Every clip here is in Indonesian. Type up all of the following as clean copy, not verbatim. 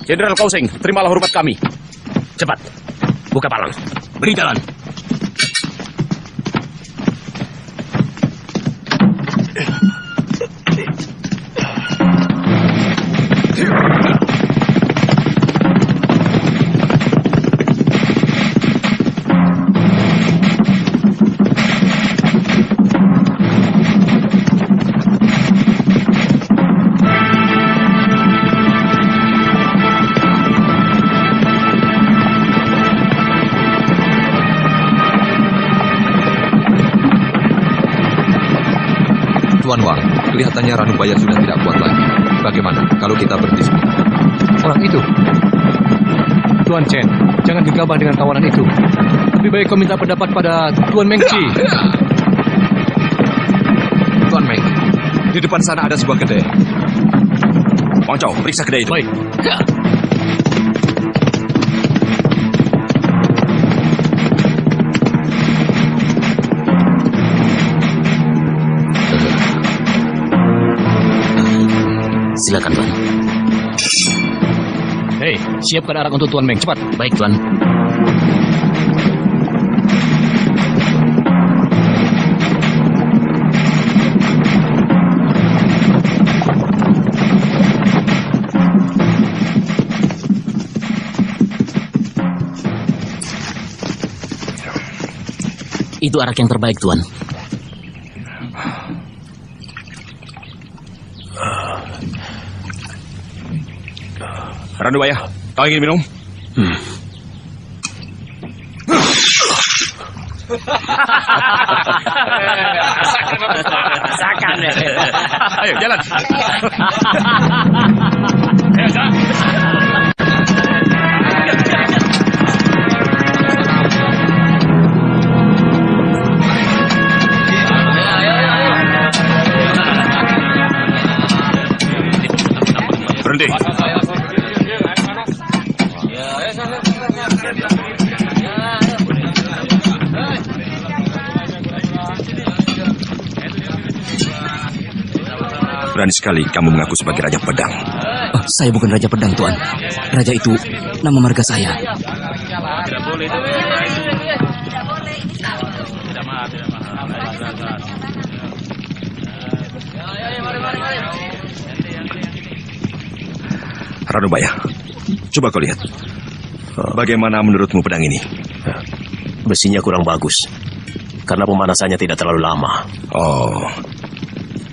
Jenderal Kausing, terimalah hormat kami. Cepat, buka palang. Beri jalan. Tuan Wang, kelihatannya Ranubaya sudah tidak kuat lagi. Bagaimana kalau kita berhenti sebentar? Orang itu? Tuan Chen, jangan gegabah dengan tawaran itu. Lebih baik kau minta pendapat pada Tuan Meng Chi. Tuan Meng, di depan sana ada sebuah kedai. Wang Chao, periksa kedai itu. Baik. Silakan, Tuan. Hei, siapkan arak untuk Tuan Meng, cepat. Baik, Tuan. Itu arak yang terbaik, Tuan. Ranubaya, kau ingin minum? Rasakan. Ayo, jalan. Berhenti. Berani sekali kamu mengaku sebagai Raja Pedang. Oh, saya bukan Raja Pedang, Tuan. Raja itu nama marga saya. Ranubaya, coba kau lihat. Bagaimana menurutmu pedang ini? Besinya kurang bagus, karena pemanasannya tidak terlalu lama. Oh,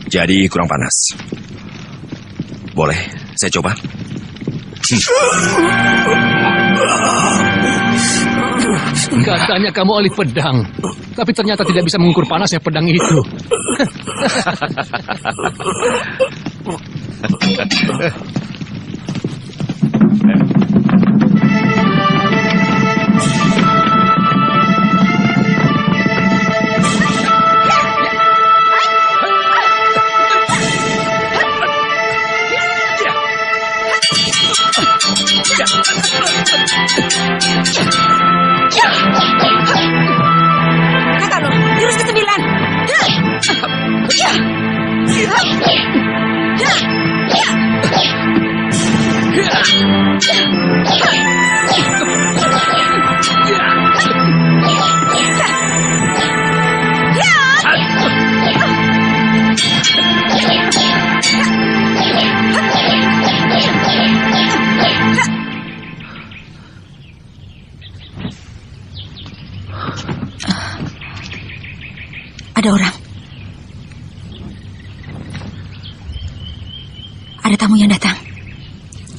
jadi kurang panas. Boleh, saya coba. Katanya kamu ahli pedang, tapi ternyata tidak bisa mengukur panasnya pedang itu. Kakak lo, jurus ke-9. Ada orang. Ada tamu yang datang.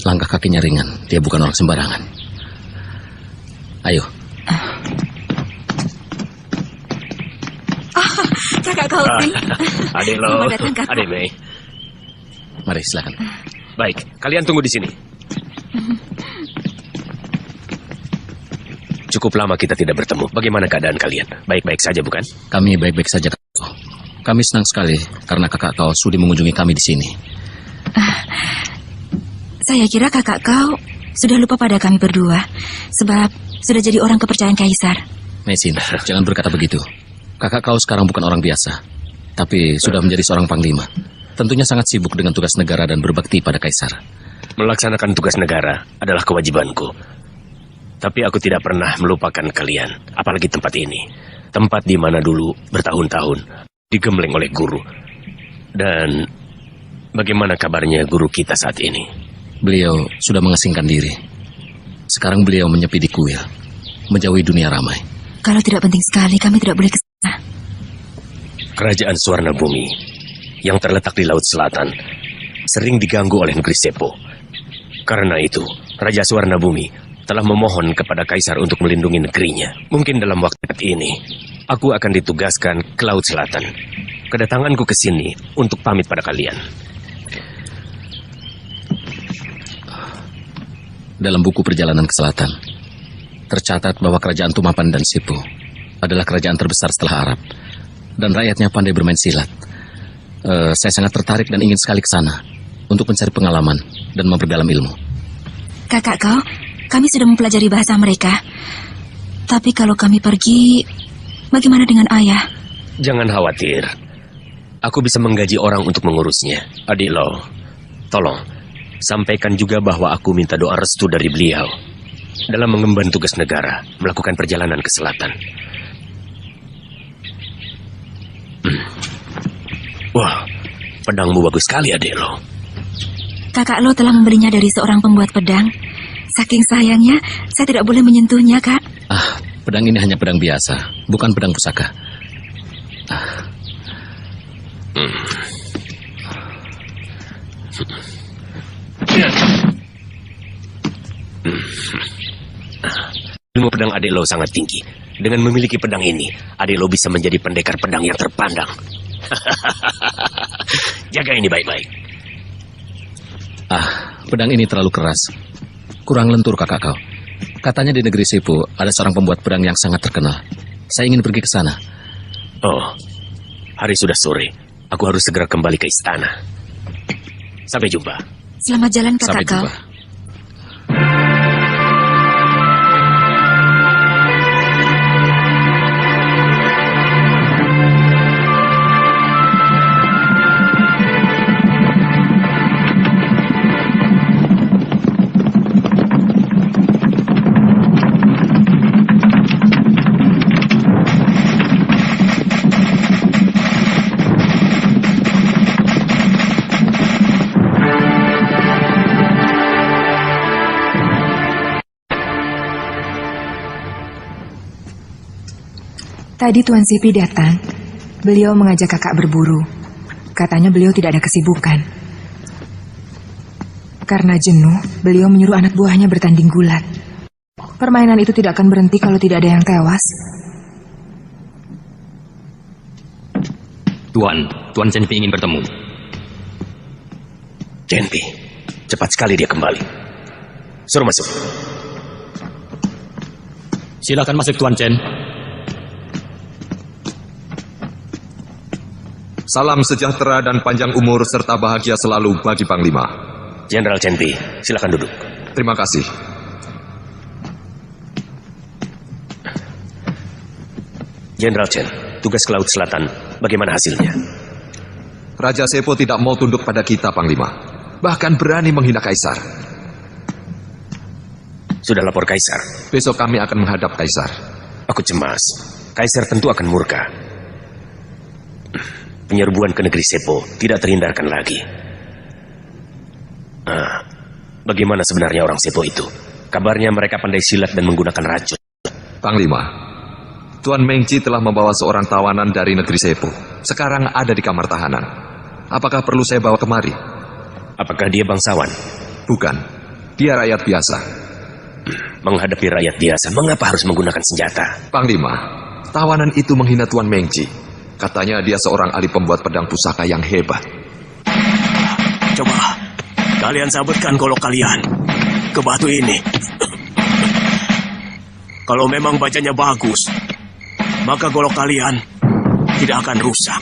Langkah kakinya ringan, dia bukan orang sembarangan. Ayo. Kakak Kausing. Adik lo, Selamat datang, Kakak. Adik Mei. Mari, silakan. Baik, kalian tunggu di sini. Cukup lama kita tidak bertemu. Bagaimana keadaan kalian? Baik-baik saja, bukan? Kami baik-baik saja, Kakak. Kami senang sekali karena kakak kau sudi mengunjungi kami di sini. Saya kira kakak kau sudah lupa pada kami berdua, sebab sudah jadi orang kepercayaan Kaisar. Mesin, jangan berkata begitu. Kakak kau sekarang bukan orang biasa, tapi sudah menjadi seorang panglima. Tentunya sangat sibuk dengan tugas negara dan berbakti pada Kaisar. Melaksanakan tugas negara adalah kewajibanku. Tapi aku tidak pernah melupakan kalian, apalagi tempat ini. Tempat di mana dulu bertahun-tahun digembleng oleh guru. Dan bagaimana kabarnya guru kita saat ini? Beliau sudah mengasingkan diri. Sekarang beliau menyepi di kuil, menjauhi dunia ramai. Kalau tidak penting sekali, kami tidak boleh ke sana. Kerajaan Suwarna Bumi yang terletak di Laut Selatan sering diganggu oleh negeri Sepo. Karena itu, Raja Suwarna Bumi telah memohon kepada Kaisar untuk melindungi negerinya. Mungkin dalam waktu ini, aku akan ditugaskan ke Laut Selatan. Kedatanganku ke sini untuk pamit pada kalian. Dalam buku perjalanan ke selatan, tercatat bahwa kerajaan Tumapan dan Sipu adalah kerajaan terbesar setelah Arab. Dan rakyatnya pandai bermain silat. Saya sangat tertarik dan ingin sekali ke sana untuk mencari pengalaman dan memperdalam ilmu. Kakak kau, kami sudah mempelajari bahasa mereka. Tapi kalau kami pergi, bagaimana dengan ayah? Jangan khawatir. Aku bisa menggaji orang untuk mengurusnya. Adik Lo, tolong, sampaikan juga bahwa aku minta doa restu dari beliau dalam mengemban tugas negara, melakukan perjalanan ke selatan. Wah, pedangmu bagus sekali, adik Lo. Kakak Lo telah membelinya dari seorang pembuat pedang. Saking sayangnya, saya tidak boleh menyentuhnya, Kak. Pedang ini hanya pedang biasa, bukan pedang pusaka. Ilmu pedang adik Lo sangat tinggi. Dengan memiliki pedang ini, adik Lo bisa menjadi pendekar pedang yang terpandang. Jaga ini baik-baik. Pedang ini terlalu keras. Kurang lentur, kakak kau. Katanya di negeri Sipu ada seorang pembuat pedang yang sangat terkenal. Saya ingin pergi ke sana. Oh, hari sudah sore. Aku harus segera kembali ke istana. Sampai jumpa. Selamat jalan, kakak Sampai kau. jumpa. Tadi Tuan Sipi datang. Beliau mengajak kakak berburu. Katanya beliau tidak ada kesibukan. Karena jenuh, beliau menyuruh anak buahnya bertanding gulat. Permainan itu tidak akan berhenti kalau tidak ada yang tewas. Tuan Cenpi ingin bertemu. Cenpi, cepat sekali dia kembali. Suruh masuk. Silakan masuk, Tuan Chen. Salam sejahtera dan panjang umur serta bahagia selalu bagi Panglima. Jenderal Cenpi, silakan duduk. Terima kasih. Jenderal Chen, tugas ke Laut Selatan, bagaimana hasilnya? Raja Sepo tidak mau tunduk pada kita, Panglima. Bahkan berani menghina Kaisar. Sudah lapor Kaisar? Besok kami akan menghadap Kaisar. Aku cemas. Kaisar tentu akan murka. Penyerbuan ke negeri Sepo tidak terhindarkan lagi. Bagaimana sebenarnya orang Sepo itu? Kabarnya mereka pandai silat dan menggunakan racun. Panglima, Tuan Mengci telah membawa seorang tawanan dari negeri Sepo. Sekarang ada di kamar tahanan. Apakah perlu saya bawa kemari? Apakah dia bangsawan? Bukan, dia rakyat biasa. Menghadapi rakyat biasa, mengapa harus menggunakan senjata? Panglima, tawanan itu menghina Tuan Mengci. Katanya dia seorang ahli pembuat pedang pusaka yang hebat. Coba, kalian sabutkan golok kalian ke batu ini. Kalau memang bacanya bagus, maka golok kalian tidak akan rusak.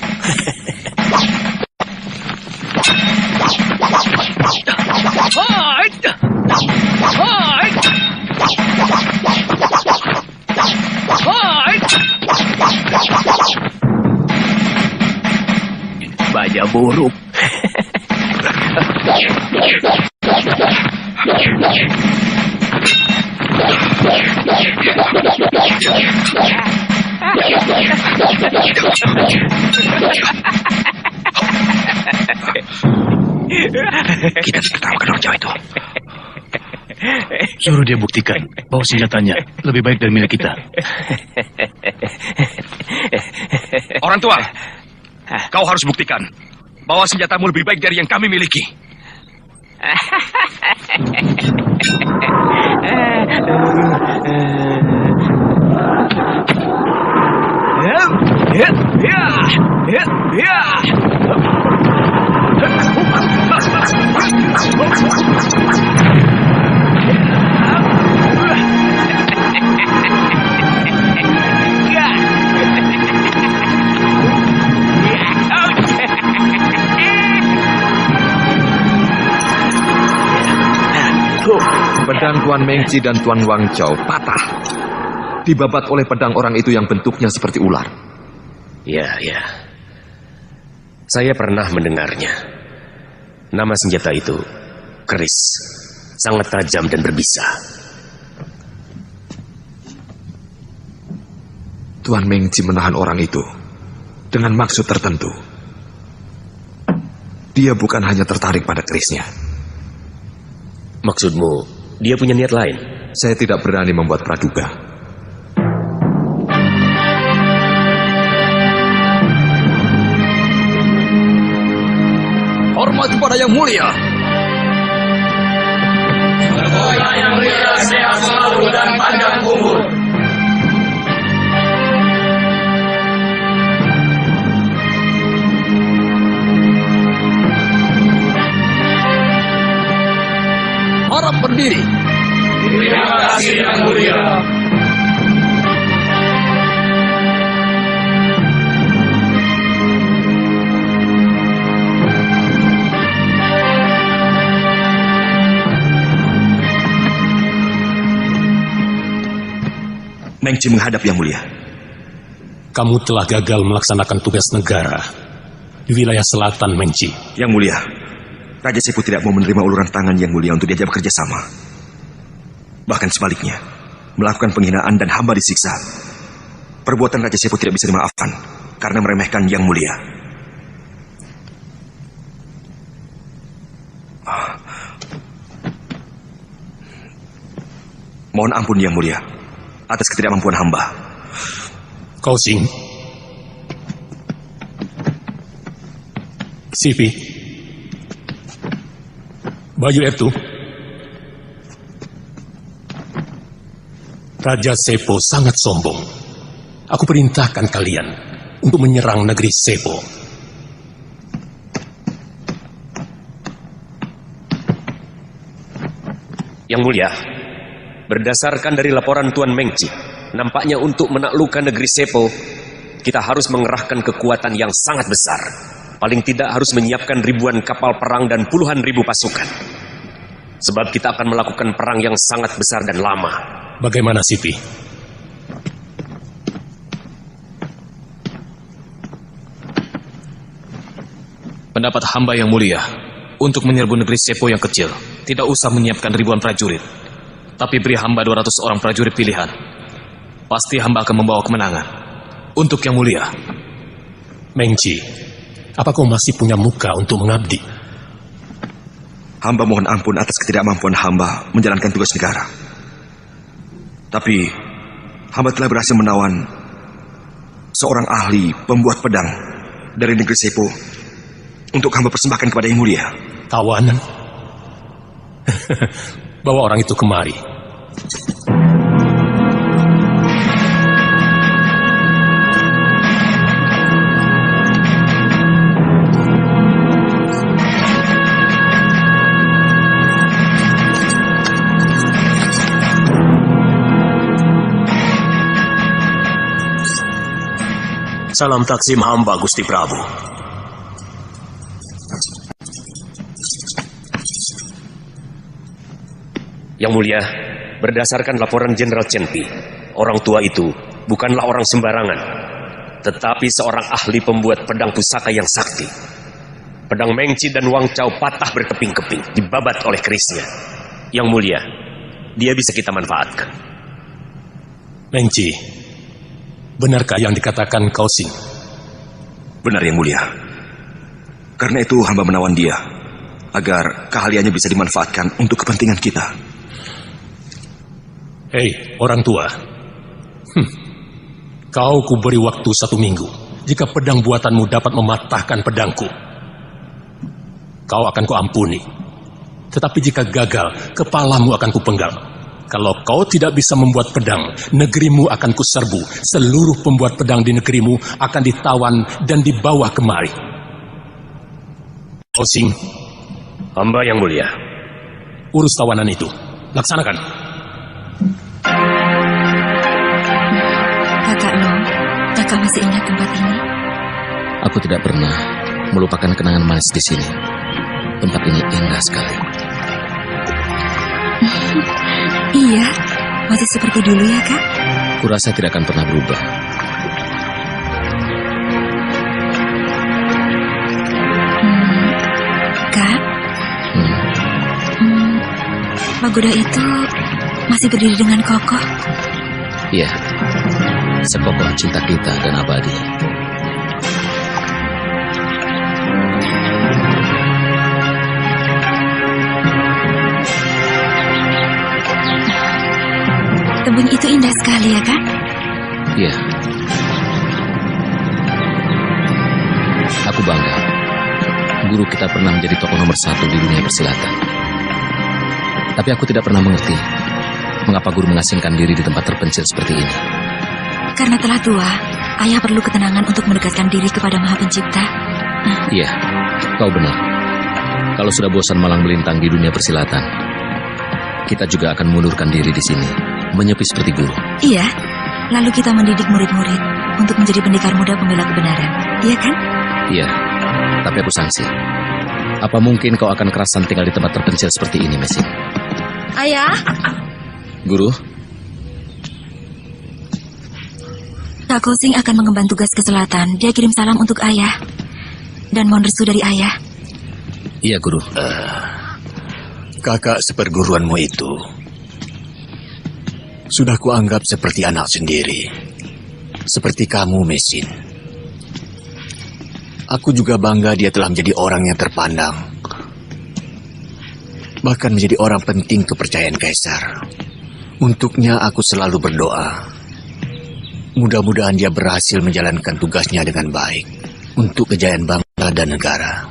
Baja buruk. Kita tertawakan orang Jawa itu. Suruh dia buktikan bahwa senjatanya lebih baik dari milik kita. Orang tua, kau harus buktikan bahwa senjatamu lebih baik dari yang kami miliki. Pedang Tuan Mengci dan Tuan Wang Chao patah. Dibabat oleh pedang orang itu yang bentuknya seperti ular. Ya. Saya pernah mendengarnya. Nama senjata itu keris. Sangat tajam dan berbisa. Tuan Mengci menahan orang itu dengan maksud tertentu. Dia bukan hanya tertarik pada kerisnya. Maksudmu, dia punya niat lain? Saya tidak berani membuat praduga. Hormat kepada yang mulia. Semoga yang mulia sehat selalu dan panjang umur. Harap berdiri. Terima kasih yang mulia. Mengci menghadap yang mulia. Kamu telah gagal melaksanakan tugas negara di wilayah selatan, Mengci. Yang mulia, Raja Sepu tidak mau menerima uluran tangan yang mulia untuk diajak bekerja sama. Bahkan sebaliknya, melakukan penghinaan dan hamba disiksa. Perbuatan Raja Sepu tidak bisa dimaafkan karena meremehkan yang mulia. Mohon ampun yang mulia atas ketidakmampuan hamba. Kau Sing, Sipi, Baju itu, Raja Sepo sangat sombong. Aku perintahkan kalian untuk menyerang negeri Sepo. Yang mulia, berdasarkan dari laporan Tuan Mengci, nampaknya untuk menaklukkan negeri Sepo, kita harus mengerahkan kekuatan yang sangat besar. Paling tidak harus menyiapkan ribuan kapal perang dan puluhan ribu pasukan. Sebab kita akan melakukan perang yang sangat besar dan lama. Bagaimana, Sipi? Pendapat hamba yang mulia, untuk menyerbu negeri Sepo yang kecil, tidak usah menyiapkan ribuan prajurit. Tapi beri hamba 200 orang prajurit pilihan. Pasti hamba akan membawa kemenangan. Untuk yang mulia. Mengci, apa kau masih punya muka untuk mengabdi? Hamba mohon ampun atas ketidakmampuan hamba menjalankan tugas negara. Tapi, hamba telah berhasil menawan seorang ahli pembuat pedang dari negeri Sepo untuk hamba persembahkan kepada yang mulia. Tawanan? Bawa orang itu kemari. Salam taksim hamba, Gusti Prabu. Yang mulia, berdasarkan laporan Jenderal Chenpi, orang tua itu bukanlah orang sembarangan, tetapi seorang ahli pembuat pedang pusaka yang sakti. Pedang Mengci dan Wang Chao patah berkeping-keping, dibabat oleh kerisnya. Yang mulia, dia bisa kita manfaatkan. Mengci, benarkah yang dikatakan Kau Sing? Benar Yang Mulia. Karena itu hamba menawan dia, agar keahliannya bisa dimanfaatkan untuk kepentingan kita. Hei, orang tua. Kau kuberi waktu 1 minggu. Jika pedang buatanmu dapat mematahkan pedangku, kau akan kuampuni. Tetapi jika gagal, kepalamu akan kupenggal. Kalau kau tidak bisa membuat pedang, negerimu akan kuserbu. Seluruh pembuat pedang di negerimu akan ditawan dan dibawa kemari. Osing, Hamba Yang Mulia. urus tawanan itu. Laksanakan. Kakak Long, kakak masih ingat tempat ini? Aku tidak pernah melupakan kenangan manis di sini. Tempat ini indah sekali. Iya, masih seperti dulu ya, Kak? Kurasa tidak akan pernah berubah. Kak? Pagoda itu masih berdiri dengan kokoh. Iya, sekokoh cinta kita dan abadi. Tebing itu indah sekali ya, Kak? Iya. Aku bangga. Guru kita pernah menjadi tokoh nomor 1 di dunia persilatan. Tapi aku tidak pernah mengerti mengapa guru mengasingkan diri di tempat terpencil seperti ini. Karena telah tua, ayah perlu ketenangan untuk mendekatkan diri kepada Maha Pencipta. Iya, kau benar. Kalau sudah bosan malang melintang di dunia persilatan, kita juga akan mundurkan diri di sini, menyepi seperti guru. Iya, lalu kita mendidik murid-murid untuk menjadi pendekar muda pembela kebenaran. Iya kan? Iya, tapi aku sangsi. Apa mungkin kau akan kerasan tinggal di tempat terpencil seperti ini, Mesin? Ayah? Guru? Kak Kosing akan mengemban tugas ke selatan. Dia kirim salam untuk ayah. Dan mohon restu dari ayah. Iya, Guru. Kakak seperguruanmu itu sudah kuanggap seperti anak sendiri. Seperti kamu, Mesin. Aku juga bangga dia telah menjadi orang yang terpandang. Bahkan menjadi orang penting kepercayaan Kaisar. Untuknya aku selalu berdoa. Mudah-mudahan dia berhasil menjalankan tugasnya dengan baik untuk kejayaan bangsa dan negara.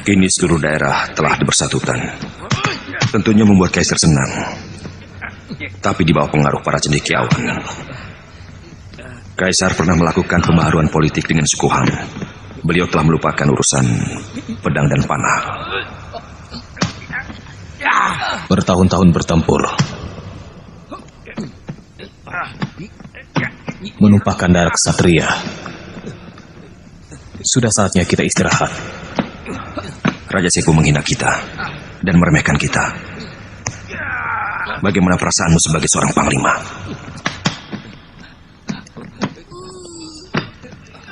Kini seluruh daerah telah dipersatukan. Tentunya membuat Kaisar senang. Tapi di bawah pengaruh para cendekiawan. Kaisar pernah melakukan pembaharuan politik dengan suku Han. Beliau telah melupakan urusan pedang dan panah. Bertahun-tahun bertempur, menumpahkan darah ksatria. Sudah saatnya kita istirahat. Raja Sepo menghina kita dan meremehkan kita. Bagaimana perasaanmu sebagai seorang panglima?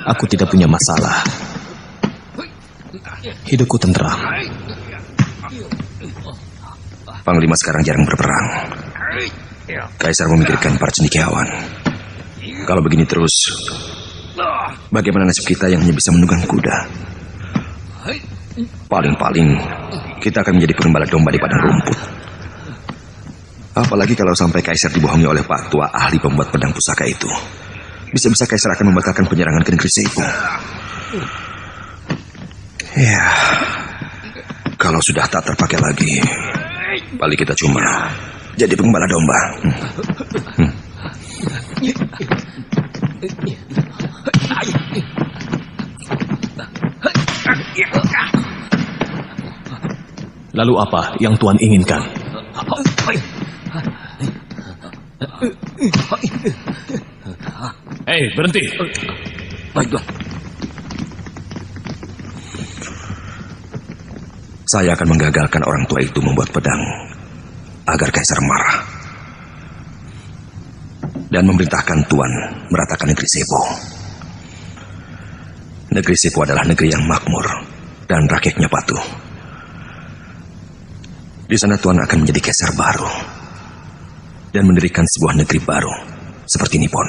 Aku tidak punya masalah. Hidupku tentram. Panglima sekarang jarang berperang. Kaisar memikirkan para cendekiawan. Kalau begini terus, bagaimana nasib kita yang hanya bisa menunggang kuda? Paling-paling kita akan menjadi pengembala domba di padang rumput. Apalagi kalau sampai Kaisar dibohongi oleh Pak Tua ahli pembuat pedang pusaka itu. Bisa-bisa Kaisar akan membatalkan penyerangan ke negeri Sepo. Ya, kalau sudah tak terpakai lagi, paling kita cuma jadi pengembala domba. Lalu apa yang Tuan inginkan? Hei, berhenti. Baik, Tuan. Saya akan menggagalkan orang tua itu membuat pedang agar Kaisar marah dan memerintahkan Tuan meratakan negeri Sepo. Negeri Sepo adalah negeri yang makmur dan rakyatnya patuh. Di sana Tuan akan menjadi Kaisar baru dan mendirikan sebuah negeri baru seperti Nippon.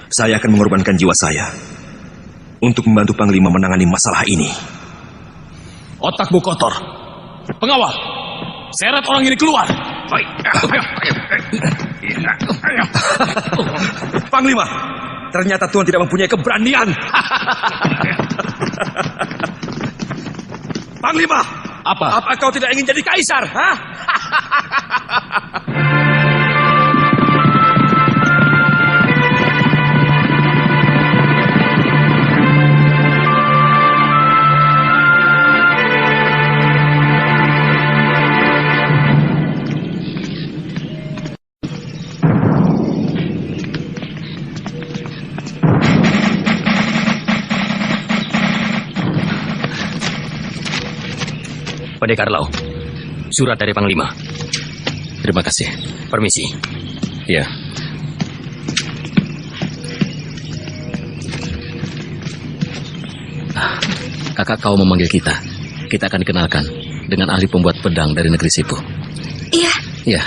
Saya akan mengorbankan jiwa saya untuk membantu Panglima menangani masalah ini. Otakmu kotor. Pengawal, seret orang ini keluar. Panglima, ternyata Tuan tidak mempunyai keberanian. Panglima, apa kau tidak ingin jadi kaisar? Hah? Pendekar Lau, surat dari Panglima. Terima kasih. Permisi. Ya. Kakak kau memanggil kita. Kita akan dikenalkan dengan ahli pembuat pedang dari negeri Sepo. Iya. Ya.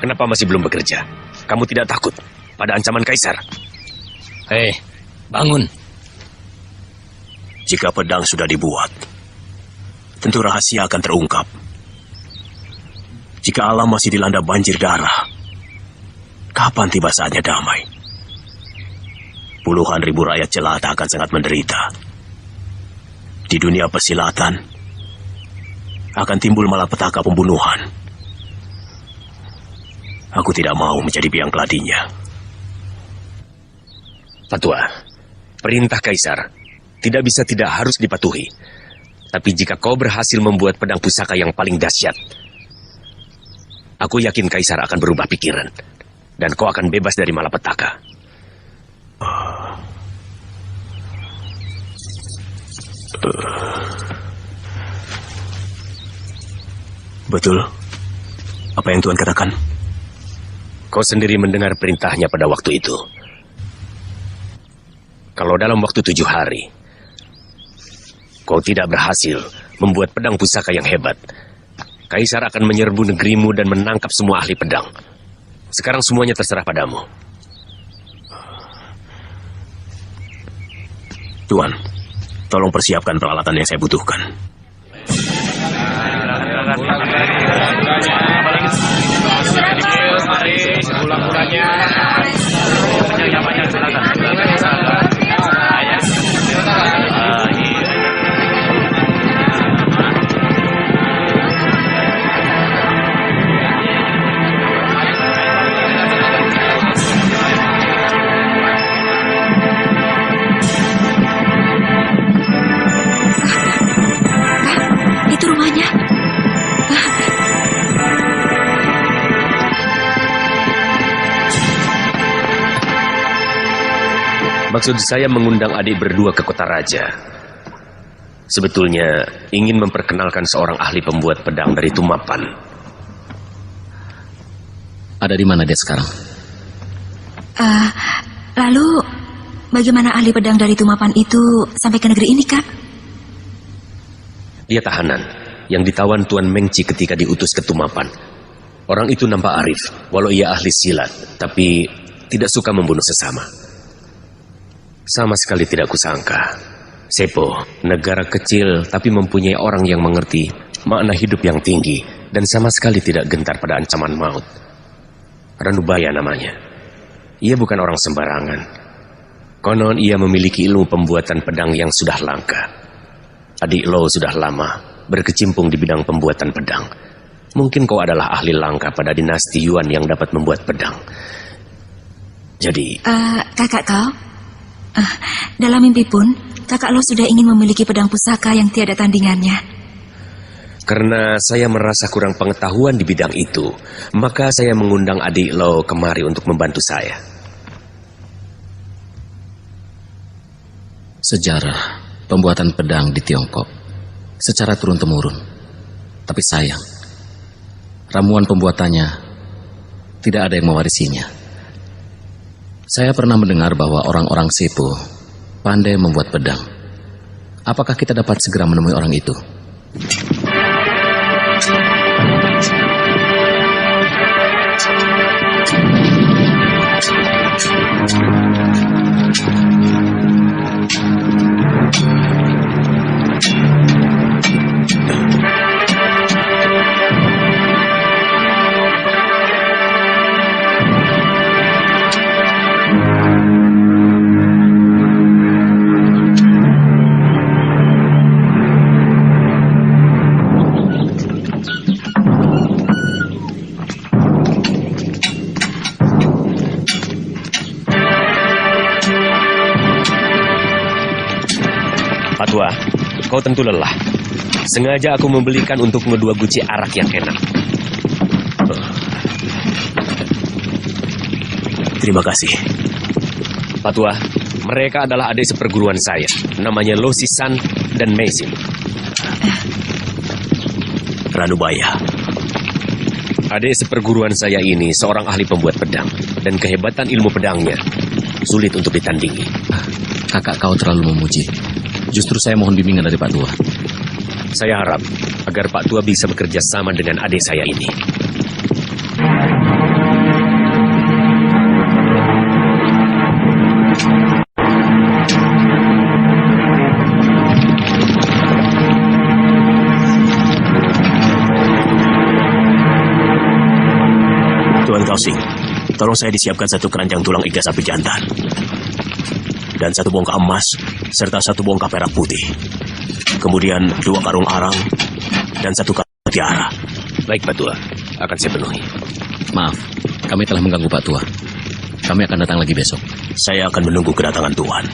Kenapa masih belum bekerja? Kamu tidak takut pada ancaman Kaisar? Hei, bangun. Jika pedang sudah dibuat, tentu rahasia akan terungkap. Jika alam masih dilanda banjir darah, kapan tiba saatnya damai? Puluhan ribu rakyat jelata akan sangat menderita. Di dunia persilatan, akan timbul malapetaka pembunuhan. Aku tidak mau menjadi biang keladinya. Patua, perintah Kaisar tidak bisa tidak harus dipatuhi. Tapi jika kau berhasil membuat pedang pusaka yang paling dahsyat, aku yakin Kaisar akan berubah pikiran. Dan kau akan bebas dari malapetaka. Betul apa yang Tuan katakan? Kau sendiri mendengar perintahnya pada waktu itu. Kalau dalam waktu 7 hari kau tidak berhasil membuat pedang pusaka yang hebat, Kaisar akan menyerbu negerimu dan menangkap semua ahli pedang. Sekarang semuanya terserah padamu. Tuan, tolong persiapkan peralatan yang saya butuhkan. Itu rumahnya. Maksud saya mengundang adik berdua ke kota raja. Sebetulnya ingin memperkenalkan seorang ahli pembuat pedang dari Tumapan. Ada di mana dia sekarang? Lalu bagaimana ahli pedang dari Tumapan itu sampai ke negeri ini, Kak? Dia tahanan yang ditawan Tuan Mengci ketika diutus ke Tumapan. Orang itu nampak arif, walau ia ahli silat, tapi tidak suka membunuh sesama. Sama sekali tidak kusangka. Sepo, negara kecil tapi mempunyai orang yang mengerti makna hidup yang tinggi dan sama sekali tidak gentar pada ancaman maut. Ranubaya namanya. Ia bukan orang sembarangan. Konon ia memiliki ilmu pembuatan pedang yang sudah langka. Adik Lo sudah lama berkecimpung di bidang pembuatan pedang. Mungkin kau adalah ahli langka pada dinasti Yuan yang dapat membuat pedang. Jadi... kakak kau? Dalam mimpi pun, kakak Lo sudah ingin memiliki pedang pusaka yang tiada tandingannya. Karena saya merasa kurang pengetahuan di bidang itu, maka saya mengundang adik Lo kemari untuk membantu saya. Sejarah pembuatan pedang di Tiongkok secara turun-temurun. Tapi sayang, ramuan pembuatannya tidak ada yang mewarisinya. Saya pernah mendengar bahwa orang-orang Sepo pandai membuat pedang. Apakah kita dapat segera menemui orang itu? Tua, kau tentu lelah. Sengaja aku membelikan untukmu 2 guci arak yang enak. Terima kasih. Pak Tua, mereka adalah adik seperguruan saya. Namanya Lo Sisan dan Meisin. Ranubaya. Adik seperguruan saya ini seorang ahli pembuat pedang. Dan kehebatan ilmu pedangnya sulit untuk ditandingi. Kakak kau terlalu memuji. Justru saya mohon bimbingan dari Pak Tua. Saya harap agar Pak Tua bisa bekerja sama dengan adik saya ini. Tuan Kausing, tolong saya disiapkan 1 keranjang tulang iga sapi jantan. Dan 1 bongkah emas, serta 1 bongkah perak putih. Kemudian 2 karung arang, dan 1 karung mutiara. Baik, Pak Tua. Akan saya penuhi. Maaf, kami telah mengganggu Pak Tua. Kami akan datang lagi besok. Saya akan menunggu kedatangan Tuan.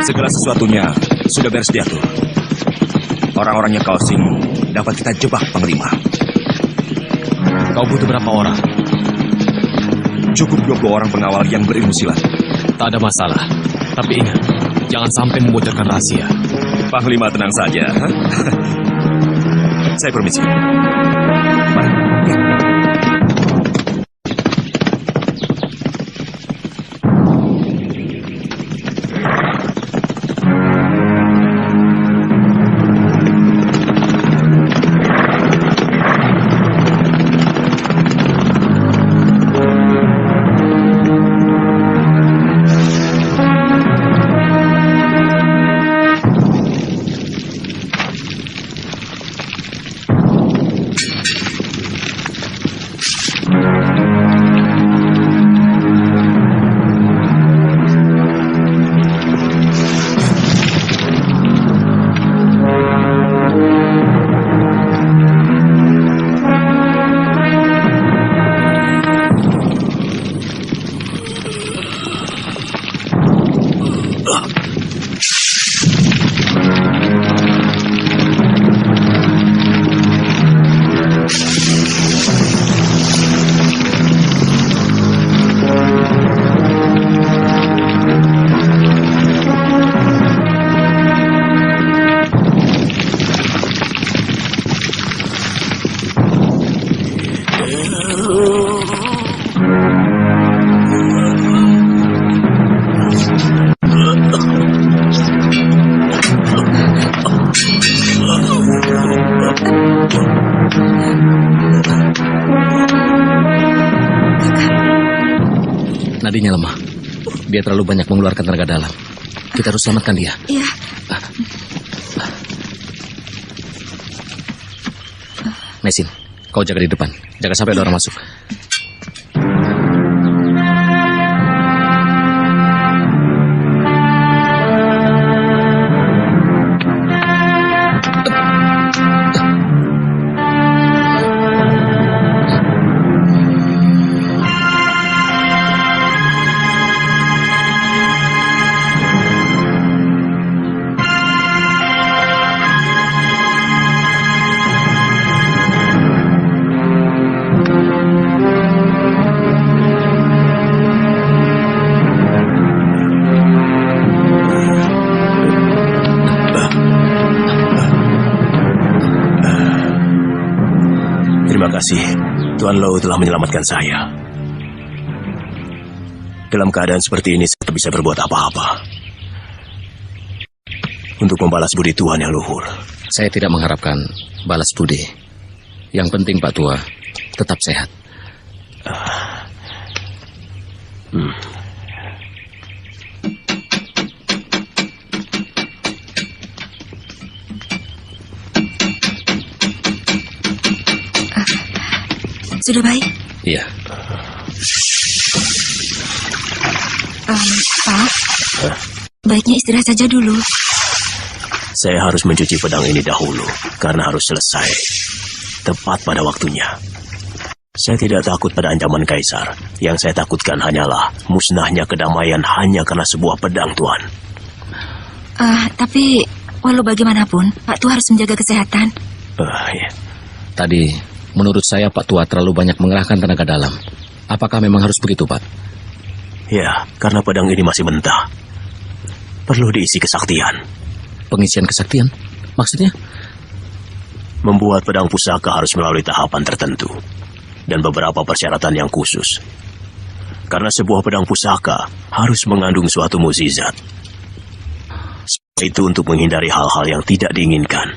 Segala sesuatunya sudah beres diatur. Orang-orangnya Kausing dapat kita jebak, Panglima. Kau butuh berapa orang? Cukup 20 orang pengawal yang berilmu silat. Tak ada masalah. Tapi ingat, Jangan sampai membocorkan rahasia. Panglima tenang saja. Saya permisi. Mari. Nadinya lemah. Dia terlalu banyak mengeluarkan tenaga dalam. Kita harus selamatkan dia. Iya. Nesin, kau jaga di depan. Jaga sampai ada orang masuk. Terima kasih, Tuan Lo telah menyelamatkan saya. Dalam keadaan seperti ini, saya tak bisa berbuat apa-apa untuk membalas budi Tuan yang luhur. Saya tidak mengharapkan balas budi. Yang penting Pak Tua tetap sehat. Sudah baik? Iya. Pak, baiknya istirahat saja dulu. Saya harus mencuci pedang ini dahulu, karena harus selesai tepat pada waktunya. Saya tidak takut pada ancaman Kaisar. Yang saya takutkan hanyalah musnahnya kedamaian hanya karena sebuah pedang, Tuan. Tapi walau bagaimanapun, Pak Tua harus menjaga kesehatan. Ya. Tadi, menurut saya Pak Tua terlalu banyak mengerahkan tenaga dalam. Apakah memang harus begitu, Pak? Ya, karena pedang ini masih mentah. Perlu diisi kesaktian. Pengisian kesaktian? Maksudnya? Membuat pedang pusaka harus melalui tahapan tertentu dan beberapa persyaratan yang khusus. Karena sebuah pedang pusaka harus mengandung suatu mukjizat. Itu untuk menghindari hal-hal yang tidak diinginkan.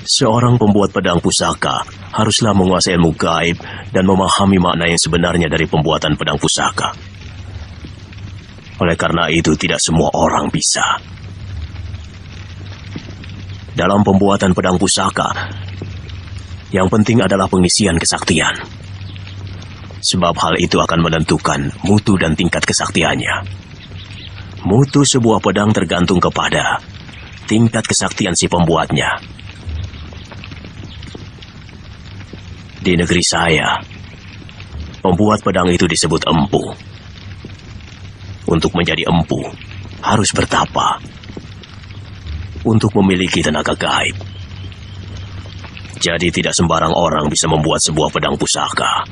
Seorang pembuat pedang pusaka haruslah menguasai ilmu gaib dan memahami makna yang sebenarnya dari pembuatan pedang pusaka. Oleh karena itu, tidak semua orang bisa. Dalam pembuatan pedang pusaka, yang penting adalah pengisian kesaktian. Sebab hal itu akan menentukan mutu dan tingkat kesaktiannya. Mutu sebuah pedang tergantung kepada tingkat kesaktian si pembuatnya. Di negeri saya, pembuat pedang itu disebut empu. Untuk menjadi empu, harus bertapa. Untuk memiliki tenaga gaib. Jadi tidak sembarang orang bisa membuat sebuah pedang pusaka.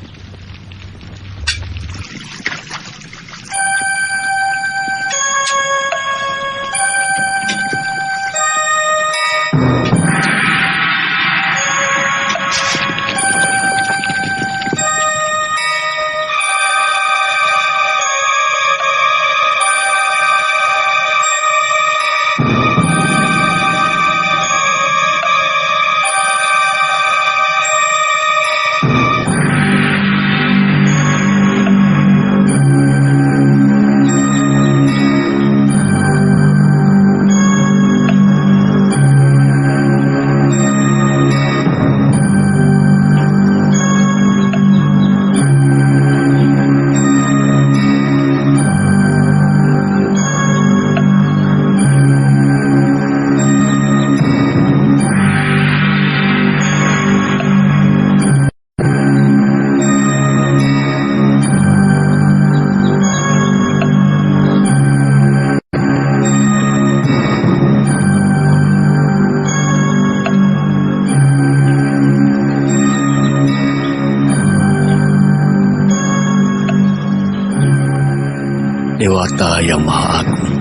Dewata yang Maha Agung,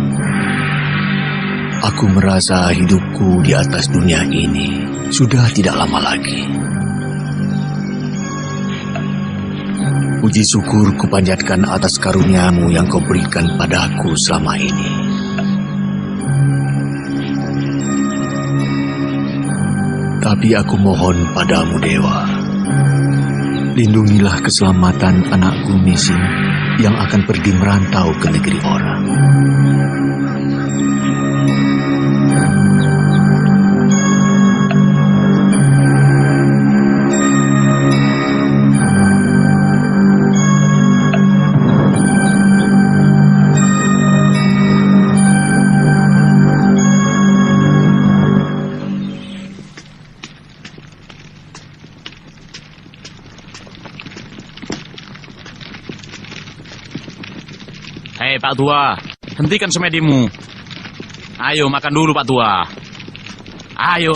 aku merasa hidupku di atas dunia ini sudah tidak lama lagi. Puji syukur kupanjatkan atas karuniamu yang kau berikan padaku selama ini. Tapi aku mohon padamu, Dewa, lindungilah keselamatan anakku Mising yang akan pergi merantau ke negeri orang. Hei Pak Tua, hentikan semedimu. Ayo makan dulu Pak Tua. Ayo.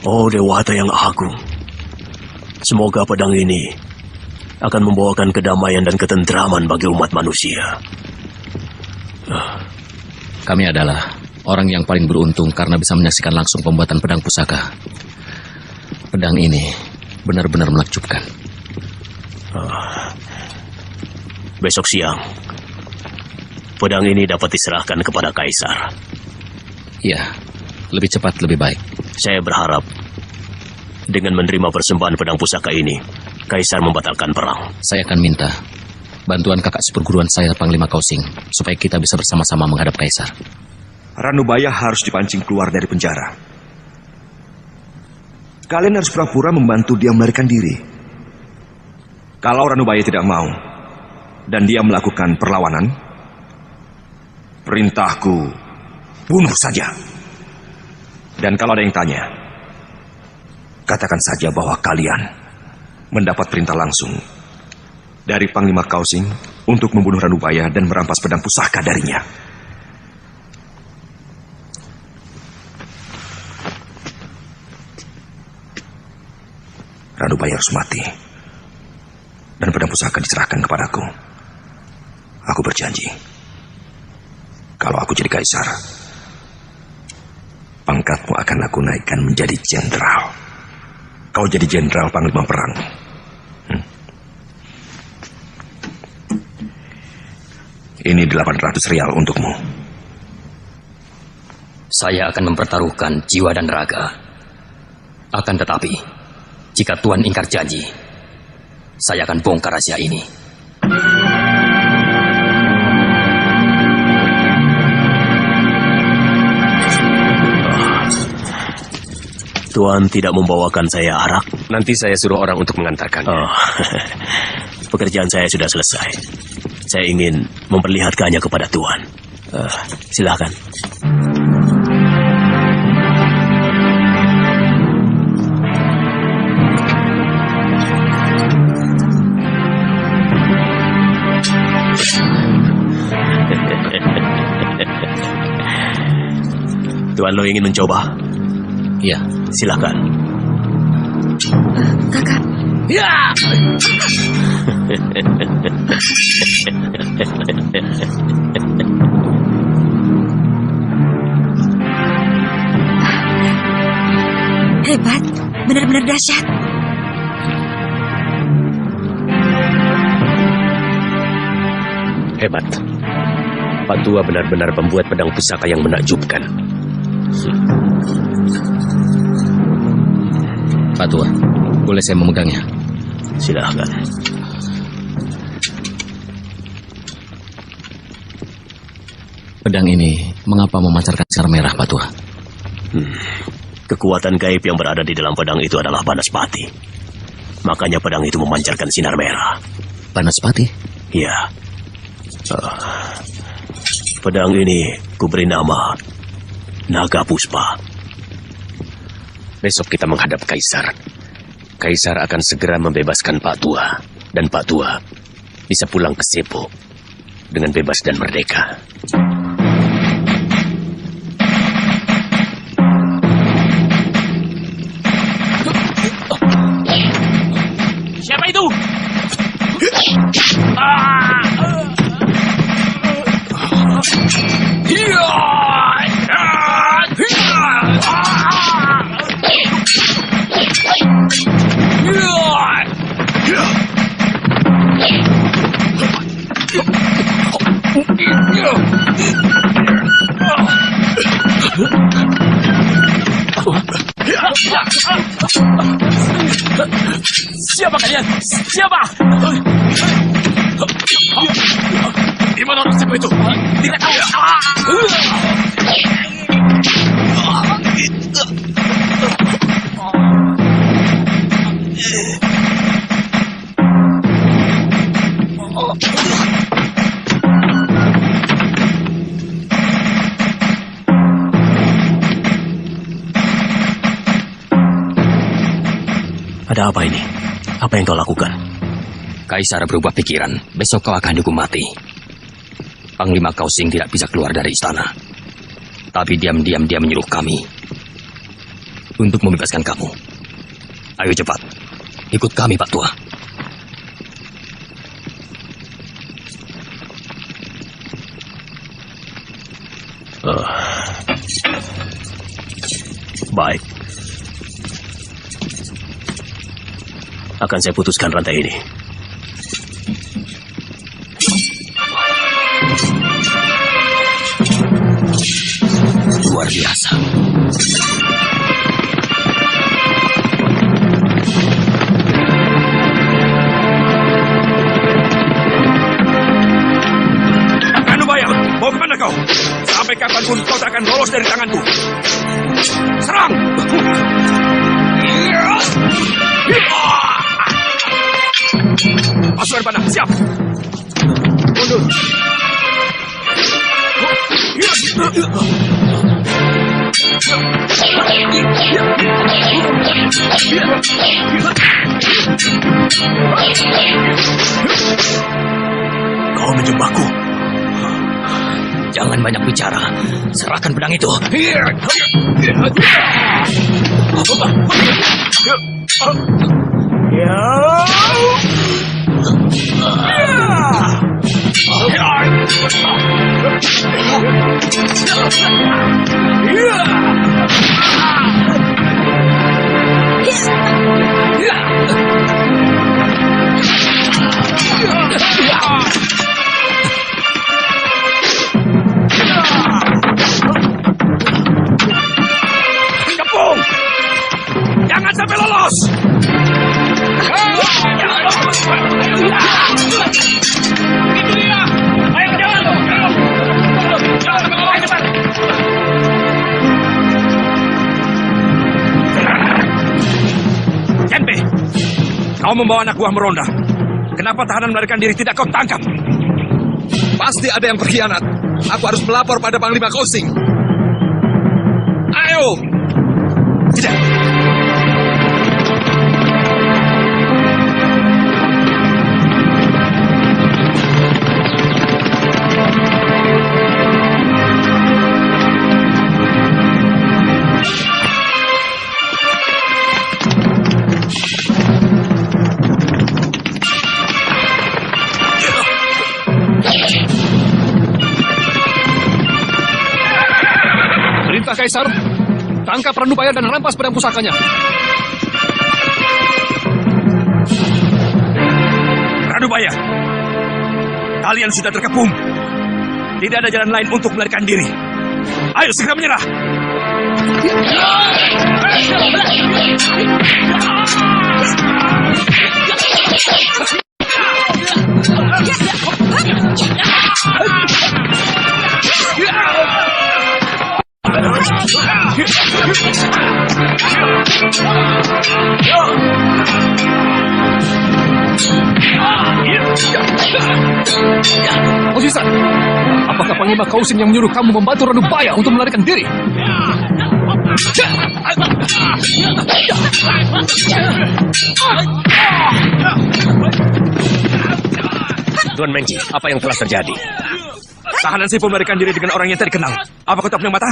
Oh Dewata yang Agung, semoga pedang ini akan membawakan kedamaian dan ketentraman bagi umat manusia. Kami adalah orang yang paling beruntung karena bisa menyaksikan langsung pembuatan pedang pusaka. Pedang ini benar-benar menakjubkan. Besok siang, pedang ini dapat diserahkan kepada Kaisar. Iya, lebih cepat lebih baik. Saya berharap dengan menerima persembahan pedang pusaka ini, Kaisar membatalkan perang. Saya akan minta bantuan kakak seperguruan saya, Panglima Kausing, supaya kita bisa bersama-sama menghadap Kaisar. Ranubaya harus dipancing keluar dari penjara. Kalian harus pura-pura membantu dia melarikan diri. Kalau Ranubaya tidak mau dan dia melakukan perlawanan, perintahku bunuh saja. Dan kalau ada yang tanya, katakan saja bahwa kalian mendapat perintah langsung dari Panglima Kausing untuk membunuh Ranubaya dan merampas pedang pusaka darinya. Ranubaya harus mati dan pedang pusaka diserahkan kepadaku. Aku berjanji, kalau aku jadi Kaisar, pangkatmu akan aku naikkan menjadi jenderal. Kau jadi jenderal panglima perang. Ini 800 rial untukmu. Saya akan mempertaruhkan jiwa dan raga. Akan tetapi, jika Tuan ingkar janji, saya akan bongkar rahasia ini. Tuan tidak membawakan saya arak? Nanti saya suruh orang untuk mengantarkannya. Oh, pekerjaan saya sudah selesai. Saya ingin memperlihatkannya kepada Tuan. Silakan. Tuan lo ingin mencoba? Iya. Silakan. Kakak. Ya. Hebat, benar-benar dahsyat. Hebat. Pak Tua benar-benar membuat pedang pusaka yang menakjubkan. Pak Tua, boleh saya memegangnya? Silahkan. Pedang ini mengapa memancarkan sinar merah, Pak Tua? Kekuatan gaib yang berada di dalam pedang itu adalah Banaspati. Makanya pedang itu memancarkan sinar merah. Banaspati? Iya. Pedang ini kuberi nama Naga Puspa. Besok kita menghadap Kaisar. Kaisar akan segera membebaskan Pak Tua. Dan Pak Tua bisa pulang ke Sepo dengan bebas dan merdeka. Siapa itu? Siapa kalian? Siapa? Di mana orang siapa itu? Tidak tahu. Ada apa ini? Apa yang kau lakukan? Kaisar berubah pikiran. Besok kau akan dihukum mati. Panglima Kausing tidak bisa keluar dari istana. Tapi diam-diam dia menyuruh kami untuk membebaskan kamu. Ayo cepat, ikut kami, Pak Tua. Baik. Akan saya putuskan rantai ini. Luar biasa. Anubaya, mau kemana kau? Sampai kapanpun kau tak akan lolos dari tanganku. Serang! Pasukan panah, siap! Mundur! Kau menjebakku. Jangan banyak bicara. Serahkan pedang itu. Kepung! Jangan sampai lolos! Itu dia! Ayo jalan! Jalan, cepat! Genpe, kau membawa anak buah meronda. Kenapa tahanan melarikan diri tidak kau tangkap? Pasti ada yang berkhianat. Aku harus melapor pada Panglima Kausing. Ayo! Tidak! Kaisar, Tangkap Ranubaya dan rampas pedang pusakanya. Ranubaya, kalian sudah terkepung. Tidak ada jalan lain untuk melarikan diri. Ayo segera menyerah. Osisa, apakah Panglima Kausin yang menyuruh kamu membantu Ranubaya untuk melarikan diri? Tuan Mengji, apa yang telah terjadi? Tahanan Sepo melarikan diri dengan orang yang tak dikenal. Apa kau tak punya mata?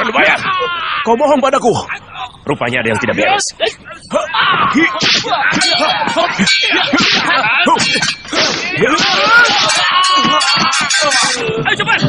Ranubaya, kau bohong padaku. Rupanya ada yang tidak beres. Ayo cepat!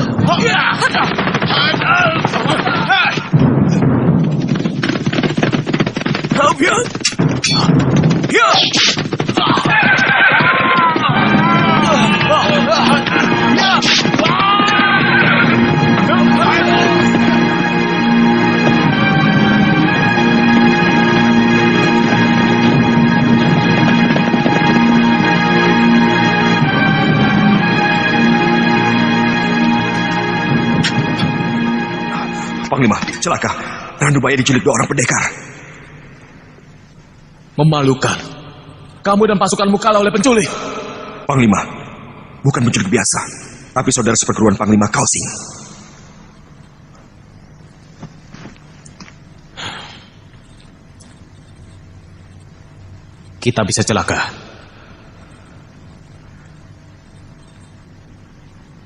Panglima, celaka. Ranubaya diculik 2 orang pendekar. Memalukan. Kamu dan pasukanmu kalah oleh penculik. Panglima, bukan penculik biasa, tapi saudara seperguruan Panglima Kausing. Kita bisa celaka.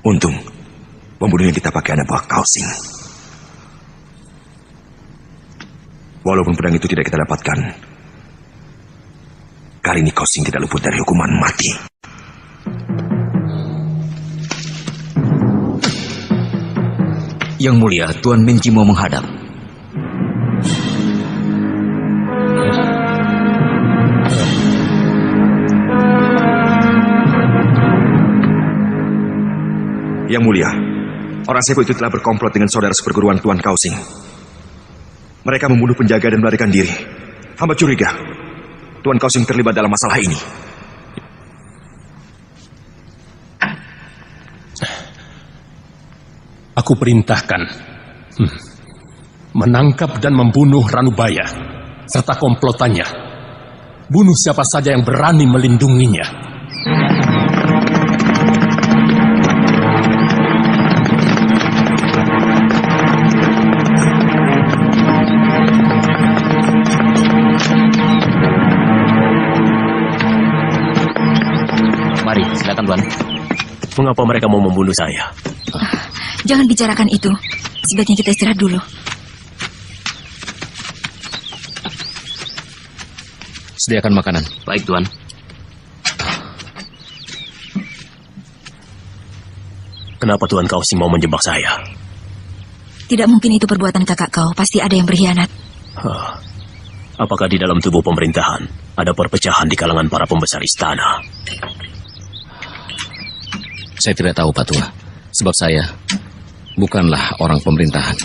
Untung, pembunuh yang kita pakai anak buah Kausing. Walaupun pedang itu tidak kita dapatkan, kali ini Kausing tidak luput dari hukuman mati. Yang mulia, Tuan Mengji mau menghadap. Yang mulia, orang Sepo itu telah berkomplot dengan saudara seperguruan Tuan Kausing. Mereka membunuh penjaga dan melarikan diri. Hamba curiga Tuan Kausing terlibat dalam masalah ini. Aku perintahkan menangkap dan membunuh Ranubaya serta komplotannya. Bunuh siapa saja yang berani melindunginya. Mari, silakan Tuan. Mengapa mereka mau membunuh saya? Jangan bicarakan itu. Sebaiknya kita istirahat dulu. Sediakan makanan. Baik, Tuan. Kenapa Tuan Kausing mau menjebak saya? Tidak mungkin itu perbuatan kakak kau. Pasti ada yang berkhianat. Apakah di dalam tubuh pemerintahan ada perpecahan di kalangan para pembesar istana? Saya tidak tahu, Pak Tua. Sebab saya bukanlah orang pemerintahan.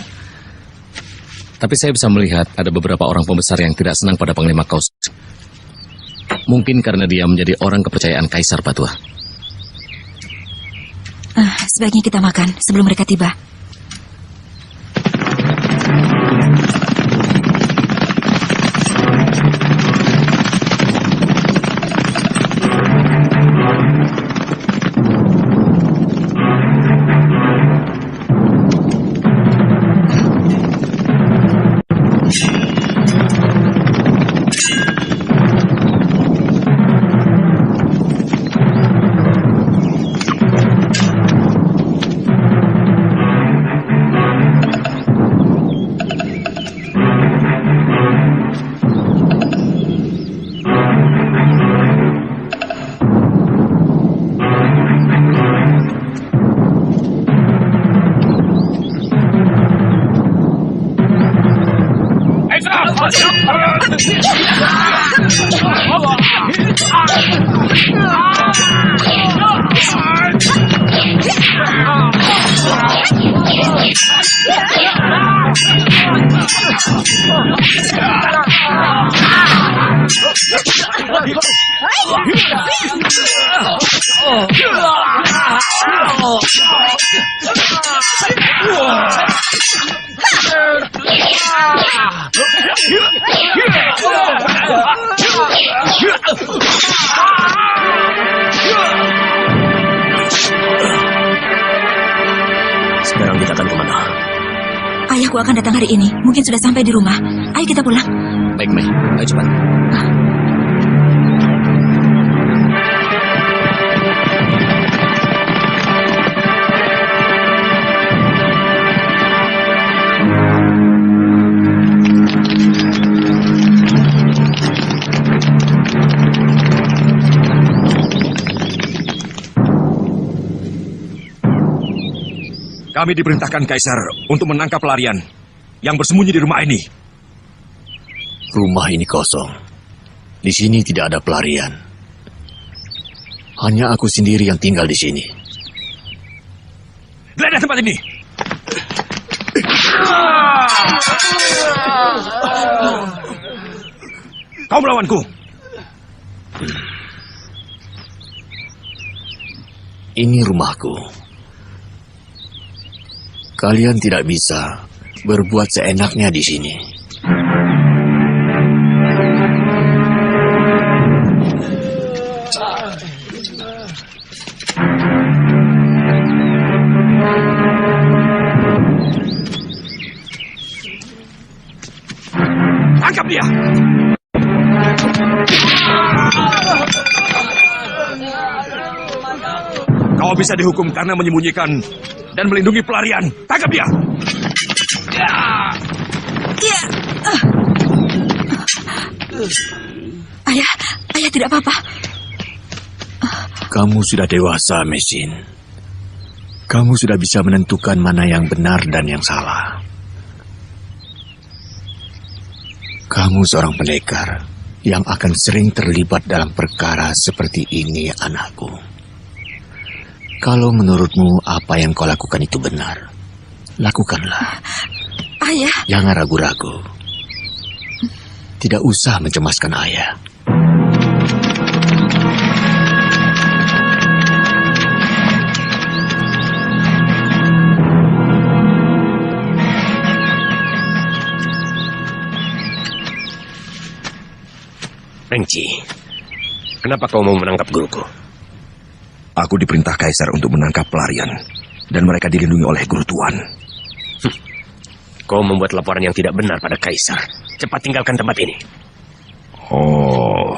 Tapi saya bisa melihat ada beberapa orang pembesar yang tidak senang pada Panglima Kausing. Mungkin karena dia menjadi orang kepercayaan Kaisar, Pak Tua. Sebaiknya kita makan sebelum mereka tiba. kemana? Ayahku akan datang hari ini. Mungkin sudah sampai di rumah. Ayo kita pulang. Baik, Mei. Ayo cepat. Kami diperintahkan Kaisar untuk menangkap pelarian yang bersembunyi di rumah ini. Rumah ini kosong. Di sini tidak ada pelarian. Hanya aku sendiri yang tinggal di sini. Geledah tempat ini. Kau melawanku. Ini rumahku. Kalian tidak bisa berbuat seenaknya di sini. Tangkap dia. Kau bisa dihukum karena menyembunyikan dan melindungi pelarian. Tangkap dia. Ayah tidak apa-apa. Kamu sudah dewasa, Mesin. Kamu sudah bisa menentukan mana yang benar dan yang salah. Kamu seorang pendekar yang akan sering terlibat dalam perkara seperti ini, anakku. Kalau menurutmu apa yang kau lakukan itu benar, lakukanlah. Ayah. Jangan ragu-ragu. Tidak usah mencemaskan ayah. Mengci, kenapa kau mau menangkap guruku? Aku diperintah Kaisar untuk menangkap pelarian, dan mereka dilindungi oleh Guru Tuan. Kau membuat laporan yang tidak benar pada Kaisar. Cepat tinggalkan tempat ini. Oh,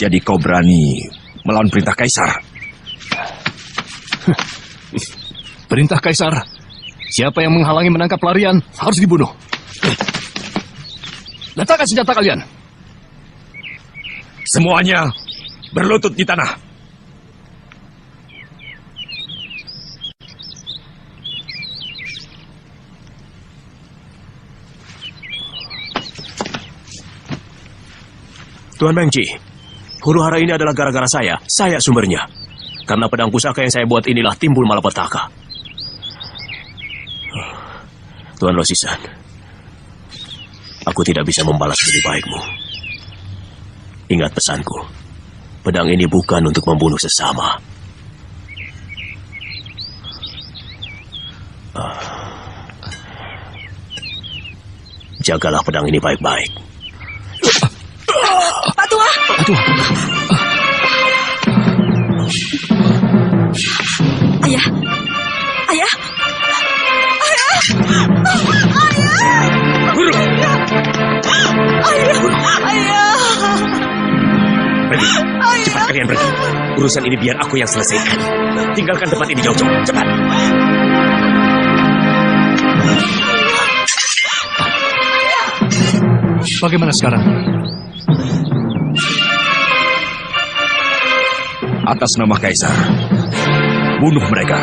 jadi kau berani melawan perintah Kaisar? Perintah Kaisar, siapa yang menghalangi menangkap pelarian harus dibunuh. Letakkan senjata kalian. Semuanya berlutut di tanah. Tuan Mengci, huru hara ini adalah gara-gara saya. Saya sumbernya. Karena pedang pusaka yang saya buat inilah timbul malapetaka. Tuan Losisan, aku tidak bisa membalas lebih baikmu. Ingat pesanku, pedang ini bukan untuk membunuh sesama. Jagalah pedang ini baik-baik. Pak Tua. Pak Tua. Ayah. Ayah. Ayah. Guru. Ayah. Pergi. Cepat kalian pergi. Urusan ini biar aku yang selesaikan. Tinggalkan tempat ini jauh-jauh. Cepat. Bagaimana sekarang? Atas nama Kaisar, bunuh mereka.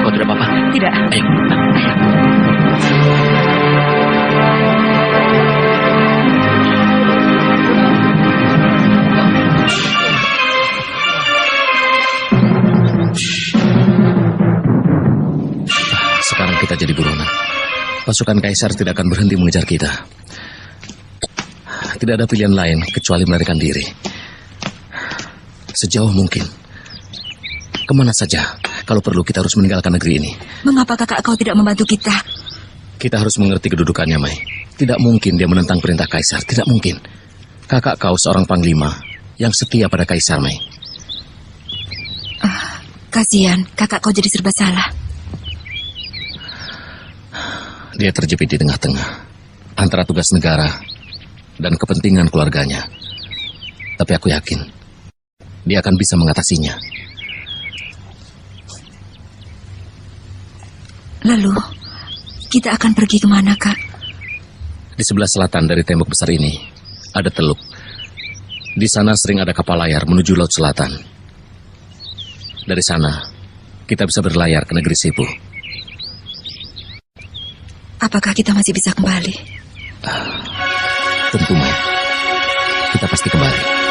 Kau tidak apa-apa? Tidak. Ayo. Sekarang kita jadi buronan. Pasukan Kaisar tidak akan berhenti mengejar kita. Tidak ada pilihan lain kecuali melarikan diri. Sejauh mungkin. Kemana saja. Kalau perlu kita harus meninggalkan negeri ini. Mengapa kakak kau tidak membantu kita? Kita harus mengerti kedudukannya, Mai. Tidak mungkin dia menentang perintah Kaisar. Tidak mungkin. Kakak kau seorang panglima yang setia pada Kaisar, Mai. Kasihan, kakak kau jadi serba salah. Dia terjepit di tengah-tengah antara tugas negara dan kepentingan keluarganya. Tapi aku yakin dia akan bisa mengatasinya. Lalu, kita akan pergi kemana, Kak? Di sebelah selatan dari tembok besar ini ada teluk. Di sana sering ada kapal layar menuju Laut Selatan. Dari sana, kita bisa berlayar ke negeri Sepu. Apakah kita masih bisa kembali? Tentu, Mai. Kita pasti kembali.